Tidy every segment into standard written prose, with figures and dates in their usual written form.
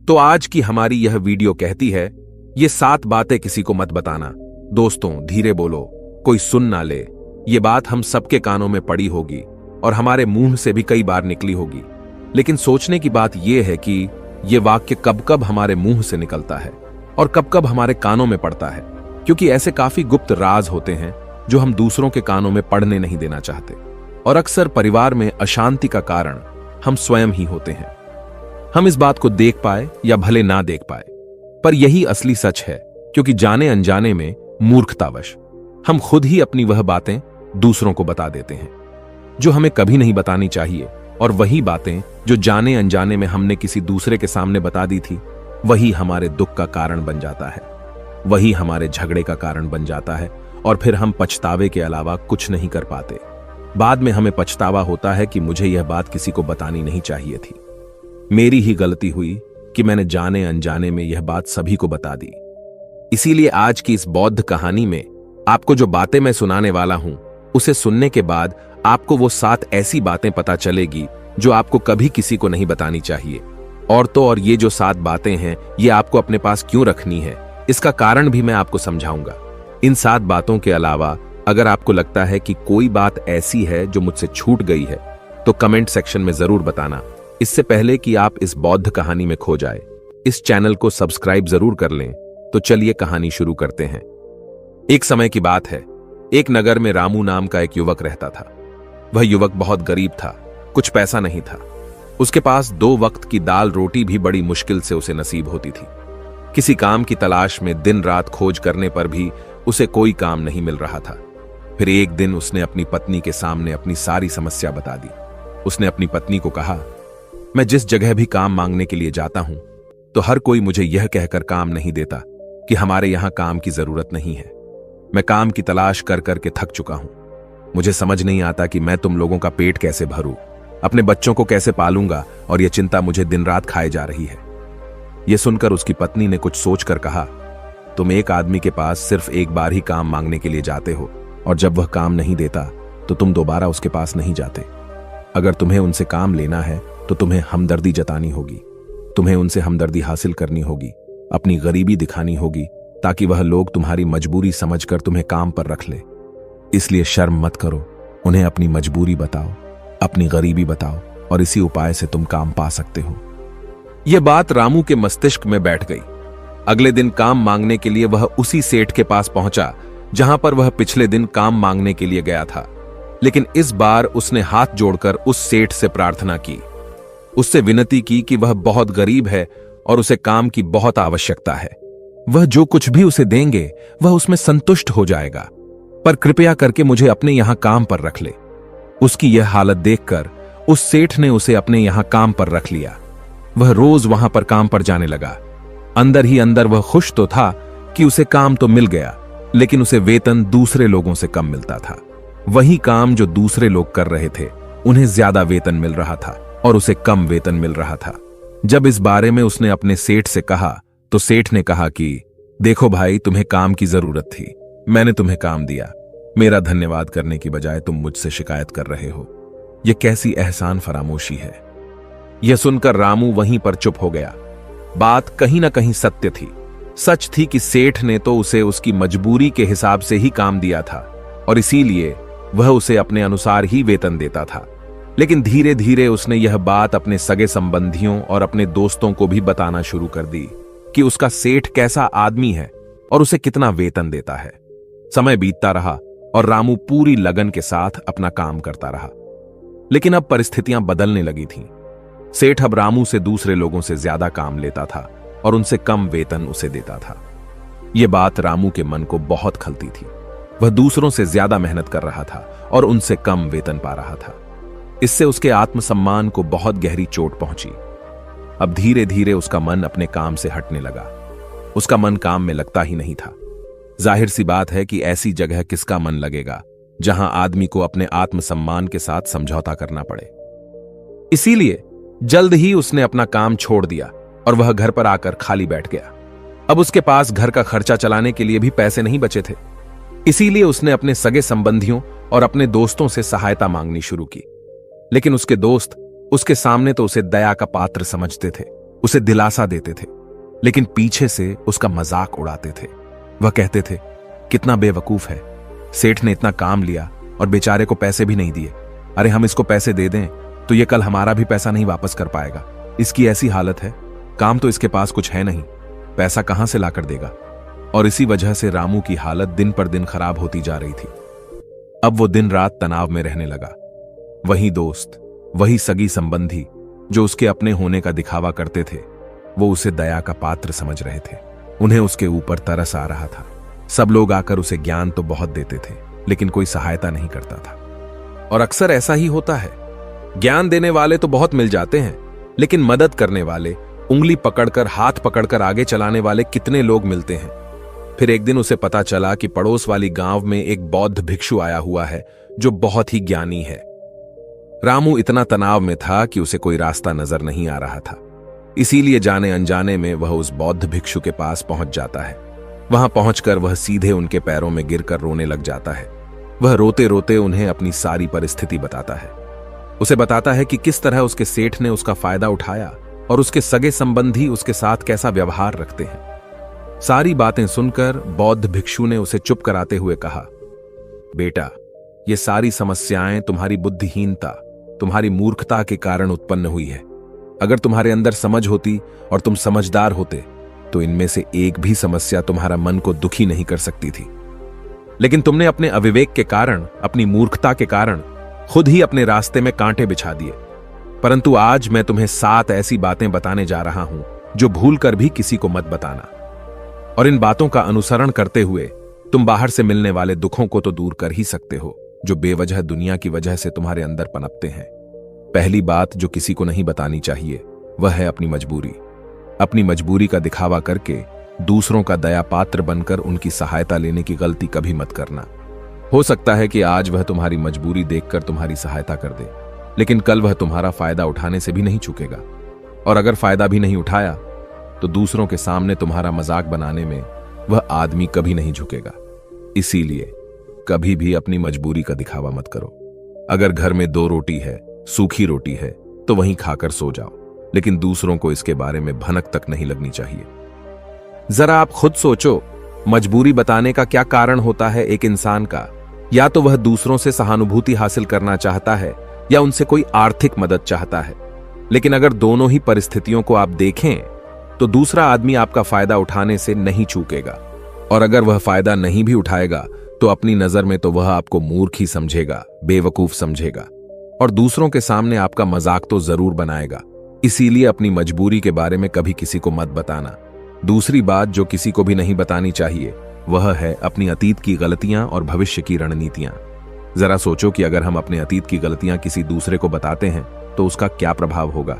तो आज की हमारी यह वीडियो कहती है, ये 7 बातें किसी को मत बताना। दोस्तों, धीरे बोलो, कोई सुन ना ले। ये बात हम सबके कानों में पड़ी होगी और हमारे मुंह से भी कई बार निकली होगी, लेकिन सोचने की बात यह है कि यह वाक्य कब कब हमारे मुंह से निकलता है और कब कब हमारे कानों में पड़ता है, क्योंकि ऐसे काफी गुप्त राज होते हैं जो हम दूसरों के कानों में पड़ने नहीं देना चाहते। और अक्सर परिवार में अशांति का कारण हम स्वयं ही होते हैं। हम इस बात को देख पाए या भले ना देख पाए, पर यही असली सच है, क्योंकि जाने अनजाने में मूर्खतावश हम खुद ही अपनी वह बातें दूसरों को बता देते हैं जो हमें कभी नहीं बतानी चाहिए, और वही बातें जो जाने अनजाने में हमने किसी दूसरे के सामने बता दी थी, वही हमारे दुख का कारण बन जाता है, वही हमारे झगड़े का कारण बन जाता है, और फिर हम पछतावे के अलावा कुछ नहीं कर पाते। बाद में हमें पछतावा होता है कि मुझे यह बात किसी को बतानी नहीं चाहिए थी। मेरी ही गलती हुई कि मैंने जाने अनजाने में यह बात सभी को बता दी। इसीलिए आज की इस बौद्ध कहानी में आपको जो बातें मैं सुनाने वाला हूं, उसे सुनने के बाद आपको वो 7 ऐसी बातें पता चलेगी जो आपको कभी किसी को नहीं बतानी चाहिए। और तो और ये जो 7 बातें हैं, ये आपको अपने पास क्यों रखनी है, इसका कारण भी मैं आपको समझाऊंगा। इन 7 बातों के अलावा अगर आपको लगता है कि कोई बात ऐसी है जो मुझसे छूट गई है, तो कमेंट सेक्शन में जरूर बताना। इससे पहले कि आप इस बौद्ध कहानी में खो जाए, इस चैनल को सब्सक्राइब जरूर कर लें। तो चलिए कहानी शुरू करते हैं। एक समय की बात है, एक नगर में रामू नाम का एक युवक रहता था। वह युवक बहुत गरीब था, कुछ पैसा नहीं था। उसके पास 2 वक्त की दाल रोटी भी बड़ी मुश्किल से उसे नसीब होती थी। किसी काम की तलाश में दिन रात खोज करने पर भी उसे कोई काम नहीं मिल रहा था। फिर एक दिन उसने अपनी पत्नी के सामने अपनी सारी समस्या बता दी। उसने अपनी पत्नी को कहा, मैं जिस जगह भी काम मांगने के लिए जाता हूं, तो हर कोई मुझे यह कहकर काम नहीं देता कि हमारे यहां काम की जरूरत नहीं है। मैं काम की तलाश कर करके थक चुका हूं। मुझे समझ नहीं आता कि मैं तुम लोगों का पेट कैसे भरूं, अपने बच्चों को कैसे पालूंगा, और यह चिंता मुझे दिन रात खाए जा रही है। यह सुनकर उसकी पत्नी ने कुछ सोचकर कहा, तुम एक आदमी के पास सिर्फ एक बार ही काम मांगने के लिए जाते हो, और जब वह काम नहीं देता तो तुम दोबारा उसके पास नहीं जाते। अगर तुम्हें उनसे काम लेना है तो तुम्हें हमदर्दी जतानी होगी, तुम्हें उनसे हमदर्दी हासिल करनी होगी, अपनी गरीबी दिखानी होगी, ताकि वह लोग तुम्हारी मजबूरी समझकर तुम्हें काम पर रख ले। इसलिए शर्म मत करो, उन्हें अपनी मजबूरी बताओ, अपनी गरीबी बताओ, और इसी उपाय से तुम काम पा सकते हो। यह बात रामू के मस्तिष्क में बैठ गई। अगले दिन काम मांगने के लिए वह उसी सेठ के पास पहुंचा जहां पर वह पिछले दिन काम मांगने के लिए गया था। लेकिन इस बार उसने हाथ जोड़कर उस सेठ से प्रार्थना की, उससे विनती की कि वह बहुत गरीब है और उसे काम की बहुत आवश्यकता है। वह जो कुछ भी उसे देंगे वह उसमें संतुष्ट हो जाएगा, पर कृपया करके मुझे अपने यहां काम पर रख ले। उसकी यह हालत देखकर उस सेठ ने उसे अपने यहां काम पर रख लिया। वह रोज वहां पर काम पर जाने लगा। अंदर ही अंदर वह खुश तो था कि उसे काम तो मिल गया, लेकिन उसे वेतन दूसरे लोगों से कम मिलता था। वही काम जो दूसरे लोग कर रहे थे, उन्हें ज्यादा वेतन मिल रहा था और उसे कम वेतन मिल रहा था। जब इस बारे में उसने अपने सेठ से कहा, तो सेठ ने कहा कि देखो भाई, तुम्हें काम की जरूरत थी, मैंने तुम्हें काम दिया। मेरा धन्यवाद करने की बजाय तुम मुझसे शिकायत कर रहे हो। यह कैसी एहसान फरामोशी है। यह सुनकर रामू वहीं पर चुप हो गया। बात कहीं ना कहीं सत्य थी। सच थी कि सेठ ने तो उसे उसकी मजबूरी के हिसाब से ही काम दिया था, और इसीलिए वह उसे अपने अनुसार ही वेतन देता था। लेकिन धीरे धीरे उसने यह बात अपने सगे संबंधियों और अपने दोस्तों को भी बताना शुरू कर दी कि उसका सेठ कैसा आदमी है और उसे कितना वेतन देता है। समय बीतता रहा और रामू पूरी लगन के साथ अपना काम करता रहा। लेकिन अब परिस्थितियां बदलने लगी थीं। सेठ अब रामू से दूसरे लोगों से ज्यादा काम लेता था और उनसे कम वेतन उसे देता था। यह बात रामू के मन को बहुत खलती थी। वह दूसरों से ज्यादा मेहनत कर रहा था और उनसे कम वेतन पा रहा था। इससे उसके आत्मसम्मान को बहुत गहरी चोट पहुंची। अब धीरे धीरे उसका मन अपने काम से हटने लगा। उसका मन काम में लगता ही नहीं था। जाहिर सी बात है कि ऐसी जगह किसका मन लगेगा जहां आदमी को अपने आत्मसम्मान के साथ समझौता करना पड़े। इसीलिए जल्द ही उसने अपना काम छोड़ दिया और वह घर पर आकर खाली बैठ गया। अब उसके पास घर का खर्चा चलाने के लिए भी पैसे नहीं बचे थे। इसीलिए उसने अपने सगे संबंधियों और अपने दोस्तों से सहायता मांगनी शुरू की। लेकिन उसके दोस्त उसके सामने तो उसे दया का पात्र समझते थे। उसे दिलासा देते थे, लेकिन पीछे से उसका मजाक उड़ाते थे। वह कहते थे, कितना बेवकूफ है, सेठ ने इतना काम लिया और बेचारे को पैसे भी नहीं दिए। अरे हम इसको पैसे दे दें तो ये कल हमारा भी पैसा नहीं वापस कर पाएगा। इसकी ऐसी हालत है, काम तो इसके पास कुछ है नहीं, पैसा कहां से लाकर देगा। और इसी वजह से रामू की हालत दिन पर दिन खराब होती जा रही थी। अब वो दिन रात तनाव में रहने लगा। वही दोस्त, वही सगी संबंधी जो उसके अपने होने का दिखावा करते थे, वो उसे दया का पात्र समझ रहे थे। उन्हें उसके ऊपर तरस आ रहा था। सब लोग आकर उसे ज्ञान तो बहुत देते थे, लेकिन कोई सहायता नहीं करता था। और अक्सर ऐसा ही होता है, ज्ञान देने वाले तो बहुत मिल जाते हैं, लेकिन मदद करने वाले, उंगली पकड़कर, हाथ पकड़कर आगे चलाने वाले कितने लोग मिलते हैं। फिर एक दिन उसे पता चला कि पड़ोस वाली गांव में एक बौद्ध भिक्षु आया हुआ है जो बहुत ही ज्ञानी है। रामू इतना तनाव में था कि उसे कोई रास्ता नजर नहीं आ रहा था। इसीलिए जाने अनजाने में वह उस बौद्ध भिक्षु के पास पहुंच जाता है। वहां पहुंचकर वह सीधे उनके पैरों में गिरकर रोने लग जाता है। वह रोते रोते उन्हें अपनी सारी परिस्थिति बताता है। उसे बताता है कि किस तरह उसके सेठ ने उसका फायदा उठाया और उसके सगे संबंधी उसके साथ कैसा व्यवहार रखते हैं। सारी बातें सुनकर बौद्ध भिक्षु ने उसे चुप कराते हुए कहा, बेटा, ये सारी समस्याएं तुम्हारी बुद्धिहीनता, तुम्हारी मूर्खता के कारण उत्पन्न हुई है। अगर तुम्हारे अंदर समझ होती और तुम समझदार होते तो इनमें से एक भी समस्या तुम्हारा मन को दुखी नहीं कर सकती थी। लेकिन तुमने अपने अविवेक के कारण, अपनी मूर्खता के कारण खुद ही अपने रास्ते में कांटे बिछा दिए। परंतु आज मैं तुम्हें 7 ऐसी बातें बताने जा रहा हूं जो भूल कर भी किसी को मत बताना। और इन बातों का अनुसरण करते हुए तुम बाहर से मिलने वाले दुखों को तो दूर कर ही सकते हो जो बेवजह दुनिया की वजह से तुम्हारे अंदर पनपते हैं। पहली बात जो किसी को नहीं बतानी चाहिए वह है अपनी मजबूरी। अपनी मजबूरी का दिखावा करके दूसरों का दया पात्र बनकर उनकी सहायता लेने की गलती कभी मत करना। हो सकता है कि आज वह तुम्हारी मजबूरी देखकर तुम्हारी सहायता कर दे, लेकिन कल वह तुम्हारा फायदा उठाने से भी नहीं चूकेगा। और अगर फायदा भी नहीं उठाया तो दूसरों के सामने तुम्हारा मजाक बनाने में वह आदमी कभी नहीं झुकेगा। इसीलिए कभी भी अपनी मजबूरी का दिखावा मत करो। अगर घर में 2 रोटी है, सूखी रोटी है, तो वहीं खाकर सो जाओ, लेकिन दूसरों को इसके बारे में भनक तक नहीं लगनी चाहिए। जरा आप खुद सोचो, मजबूरी बताने का क्या कारण होता है एक इंसान का? या तो वह दूसरों से सहानुभूति हासिल करना चाहता है या उनसे कोई आर्थिक मदद चाहता है। लेकिन अगर दोनों ही परिस्थितियों को आप देखें तो दूसरा आदमी आपका फायदा उठाने से नहीं चूकेगा। और अगर वह फायदा नहीं भी उठाएगा तो अपनी नजर में तो वह आपको मूर्ख ही समझेगा, बेवकूफ समझेगा, और दूसरों के सामने आपका मजाक तो जरूर बनाएगा। इसीलिए अपनी मजबूरी के बारे में कभी किसी को मत बताना। दूसरी बात जो किसी को भी नहीं बतानी चाहिए वह है अपनी अतीत की गलतियां और भविष्य की रणनीतियां। जरा सोचो कि अगर हम अपने अतीत की गलतियां किसी दूसरे को बताते हैं तो उसका क्या प्रभाव होगा।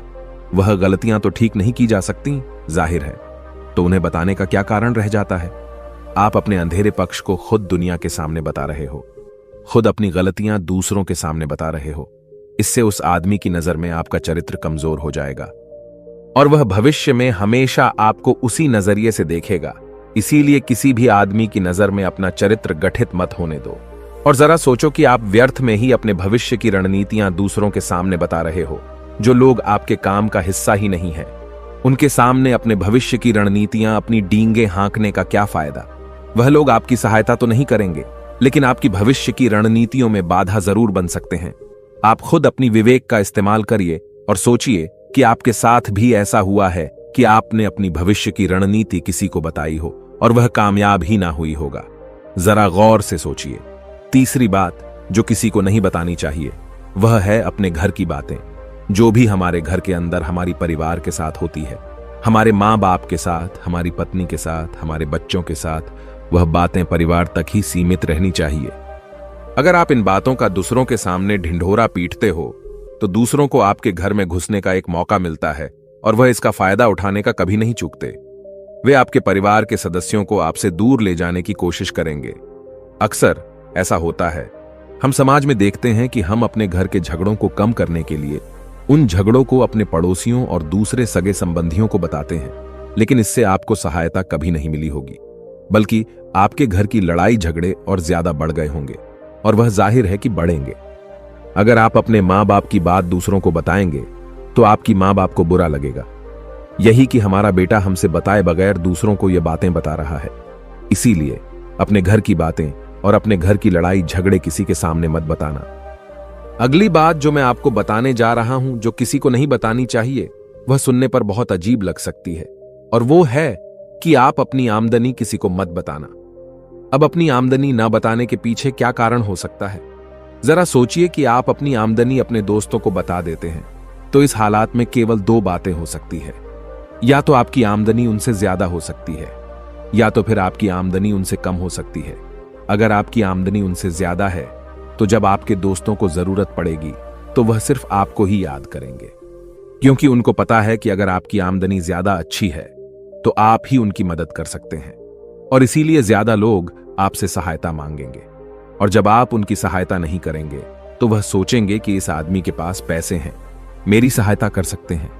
वह गलतियां तो ठीक नहीं की जा सकती, जाहिर है, तो उन्हें बताने का क्या कारण रह जाता है? आप अपने अंधेरे पक्ष को खुद दुनिया के सामने बता रहे हो, खुद अपनी गलतियां दूसरों के सामने बता रहे हो। इससे उस आदमी की नजर में आपका चरित्र कमजोर हो जाएगा और वह भविष्य में हमेशा आपको उसी नजरिए से देखेगा। इसीलिए किसी भी आदमी की नजर में अपना चरित्र गठित मत होने दो। और जरा सोचो कि आप व्यर्थ में ही अपने भविष्य की रणनीतियां दूसरों के सामने बता रहे हो। जो लोग आपके काम का हिस्सा ही नहीं है, उनके सामने अपने भविष्य की रणनीतियां, अपनी डींगे हाँकने का क्या फायदा? वह लोग आपकी सहायता तो नहीं करेंगे, लेकिन आपकी भविष्य की रणनीतियों में बाधा जरूर बन सकते हैं। आप खुद अपनी विवेक का इस्तेमाल करिए और सोचिए कि आपके साथ भी ऐसा हुआ है कि आपने अपनी भविष्य की रणनीति किसी को बताई हो और वह कामयाब ही ना हुई होगा। जरा गौर से सोचिए। तीसरी बात जो किसी को नहीं बतानी चाहिए वह है अपने घर की बातें। जो भी हमारे घर के अंदर हमारी परिवार के साथ होती है, हमारे माँ बाप के साथ, हमारी पत्नी के साथ, हमारे बच्चों के साथ, वह बातें परिवार तक ही सीमित रहनी चाहिए। अगर आप इन बातों का दूसरों के सामने ढिंढोरा पीटते हो तो दूसरों को आपके घर में घुसने का एक मौका मिलता है और वह इसका फायदा उठाने का कभी नहीं चूकते। वे आपके परिवार के सदस्यों को आपसे दूर ले जाने की कोशिश करेंगे। अक्सर ऐसा होता है। हम समाज में देखते हैं कि हम अपने घर के झगड़ों को कम करने के लिए उन झगड़ों को अपने पड़ोसियों और दूसरे सगे संबंधियों को बताते हैं, लेकिन इससे आपको सहायता कभी नहीं मिली होगी, बल्कि आपके घर की लड़ाई झगड़े और ज्यादा बढ़ गए होंगे और वह जाहिर है कि बढ़ेंगे। अगर आप अपने माँ बाप की बात दूसरों को बताएंगे तो आपकी माँ बाप को बुरा लगेगा। यही कि हमारा बेटा हमसे बताए बगैर दूसरों को ये बातें बता रहा है। इसीलिए अपने घर की बातें और अपने घर की लड़ाई झगड़े किसी के सामने मत बताना। अगली बात जो मैं आपको बताने जा रहा हूं, जो किसी को नहीं बतानी चाहिए, वह सुनने पर बहुत अजीब लग सकती है, और वो है कि आप अपनी आमदनी किसी को मत बताना। अब अपनी आमदनी ना बताने के पीछे क्या कारण हो सकता है? जरा सोचिए कि आप अपनी आमदनी अपने दोस्तों को बता देते हैं, तो इस हालात में केवल दो बातें हो सकती है। या तो आपकी आमदनी उनसे ज्यादा हो सकती है, या तो फिर आपकी आमदनी उनसे कम हो सकती है। अगर आपकी आमदनी उनसे ज्यादा है, तो जब आपके दोस्तों को जरूरत पड़ेगी तो वह सिर्फ आपको ही याद करेंगे, क्योंकि उनको पता है कि अगर आपकी आमदनी ज्यादा अच्छी है तो आप ही उनकी मदद कर सकते हैं, और इसीलिए ज्यादा लोग आपसे सहायता मांगेंगे। और जब आप उनकी सहायता नहीं करेंगे तो वह सोचेंगे कि इस आदमी के पास पैसे हैं, मेरी सहायता कर सकते हैं,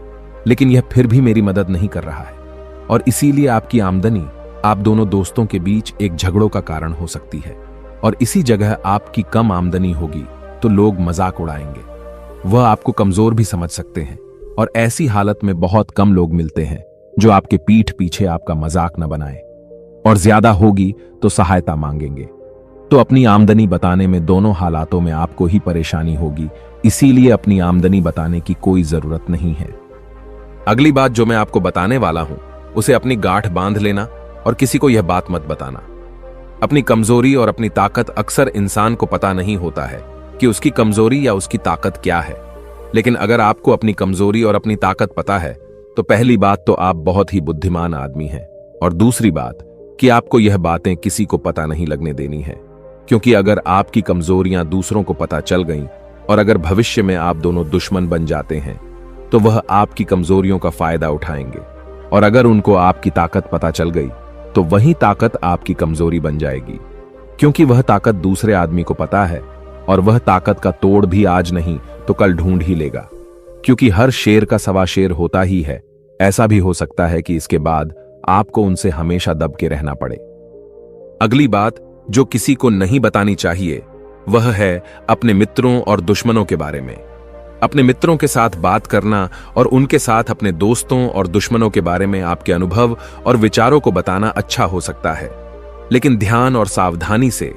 लेकिन यह फिर भी मेरी मदद नहीं कर रहा है। और इसीलिए आपकी आमदनी आप दोनों दोस्तों के बीच एक झगड़ों का कारण हो सकती है। और इसी जगह आपकी कम आमदनी होगी तो लोग मजाक उड़ाएंगे, वह आपको कमजोर भी समझ सकते हैं, और ऐसी हालत में बहुत कम लोग मिलते हैं जो आपके पीठ पीछे आपका मजाक न बनाए, और ज्यादा होगी तो सहायता मांगेंगे। तो अपनी आमदनी बताने में दोनों हालातों में आपको ही परेशानी होगी, इसीलिए अपनी आमदनी बताने की कोई जरूरत नहीं है। अगली बात जो मैं आपको बताने वाला हूं, उसे अपनी गांठ बांध लेना और किसी को यह बात मत बताना। अपनी कमजोरी और अपनी ताकत अक्सर इंसान को पता नहीं होता है कि उसकी कमजोरी या उसकी ताकत क्या है, लेकिन अगर आपको अपनी कमजोरी और अपनी ताकत पता है तो पहली बात तो आप बहुत ही बुद्धिमान आदमी हैं, और दूसरी बात कि आपको यह बातें किसी को पता नहीं लगने देनी है, क्योंकि अगर आपकी कमजोरियां दूसरों को पता चल गईं और अगर भविष्य में आप दोनों दुश्मन बन जाते हैं तो वह आपकी कमजोरियों का फायदा उठाएंगे, और अगर उनको आपकी ताकत पता चल गई तो वही ताकत आपकी कमजोरी बन जाएगी, क्योंकि वह ताकत दूसरे आदमी को पता है, और वह ताकत का तोड़ भी आज नहीं तो कल ढूंढ ही लेगा, क्योंकि हर शेर का सवा शेर होता ही है। ऐसा भी हो सकता है कि इसके बाद आपको उनसे हमेशा दब के रहना पड़े। अगली बात जो किसी को नहीं बतानी चाहिए वह है अपने मित्रों और दुश्मनों के बारे में। अपने मित्रों के साथ बात करना और उनके साथ अपने दोस्तों और दुश्मनों के बारे में आपके अनुभव और विचारों को बताना अच्छा हो सकता है, लेकिन ध्यान और सावधानी से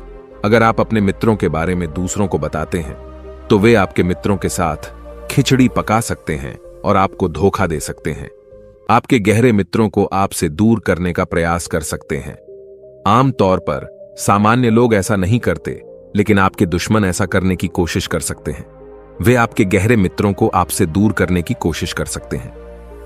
अगर आप अपने मित्रों के बारे में दूसरों को बताते हैं तो वे आपके मित्रों के साथ खिचड़ी पका सकते हैं और आपको धोखा दे सकते हैं। आपके गहरे मित्रों को आपसे दूर करने का प्रयास कर सकते हैं। आमतौर पर सामान्य लोग ऐसा नहीं करते, लेकिन आपके दुश्मन ऐसा करने की कोशिश कर सकते हैं। वे आपके गहरे मित्रों को आपसे दूर करने की कोशिश कर सकते हैं।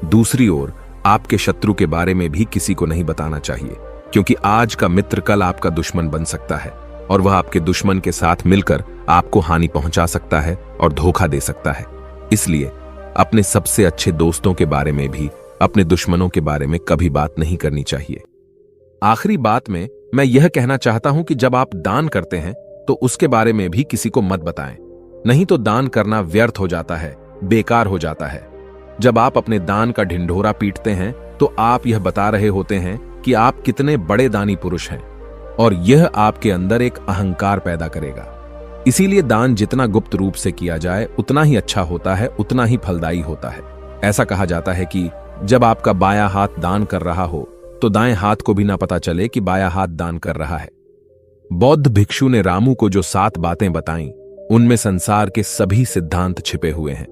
दूसरी ओर आपके शत्रु के बारे में भी किसी को नहीं बताना चाहिए, क्योंकि आज का मित्र कल आपका दुश्मन बन सकता है, और वह आपके दुश्मन के साथ मिलकर आपको हानि पहुंचा सकता है और धोखा दे सकता है। इसलिए अपने सबसे अच्छे दोस्तों के बारे में भी अपने दुश्मनों के बारे में कभी बात नहीं करनी चाहिए। आखिरी बात में मैं यह कहना चाहता हूं कि जब आप दान करते हैं तो उसके बारे में भी किसी को मत बताएं, नहीं तो दान करना व्यर्थ हो जाता है, बेकार हो जाता है। जब आप अपने दान का ढिंढोरा पीटते हैं तो आप यह बता रहे होते हैं कि आप कितने बड़े दानी पुरुष हैं, और यह आपके अंदर एक अहंकार पैदा करेगा। इसीलिए दान जितना गुप्त रूप से किया जाए उतना ही अच्छा होता है, उतना ही फलदायी होता है। ऐसा कहा जाता है कि जब आपका बायां हाथ दान कर रहा हो तो दाएं हाथ को भी ना पता चले कि बायां हाथ दान कर रहा है। बौद्ध भिक्षु ने रामू को जो 7 बातें बताईं, उनमें संसार के सभी सिद्धांत छिपे हुए हैं।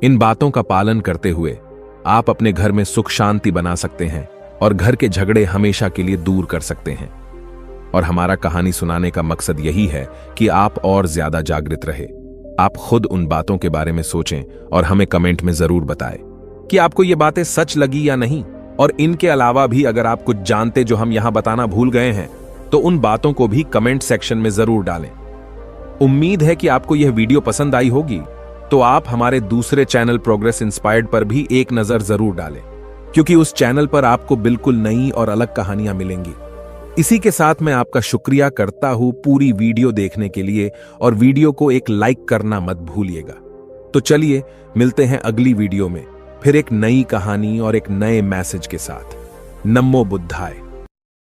इन बातों का पालन करते हुए आप अपने घर में सुख शांति बना सकते हैं और घर के झगड़े हमेशा के लिए दूर कर सकते हैं। और हमारा कहानी सुनाने का मकसद यही है कि आप और ज्यादा जागृत रहे। आप खुद उन बातों के बारे में सोचें और हमें कमेंट में जरूर बताएं कि आपको ये बातें सच लगी या नहीं। और इनके अलावा भी अगर आप कुछ जानते जो हम यहां बताना भूल गए हैं तो उन बातों को भी कमेंट सेक्शन में जरूर डालें। उम्मीद है कि आपको यह वीडियो पसंद आई होगी, तो आप हमारे दूसरे चैनल प्रोग्रेस इंस्पायर्ड पर भी एक नजर जरूर डालें, क्योंकि उस चैनल पर आपको बिल्कुल नई और अलग कहानियां मिलेंगी। इसी के साथ मैं आपका शुक्रिया करता हूं पूरी वीडियो देखने के लिए, और वीडियो को एक लाइक करना मत भूलिएगा। तो चलिए मिलते हैं अगली वीडियो में, फिर एक नई कहानी और एक नए मैसेज के साथ। नमो बुद्धाय।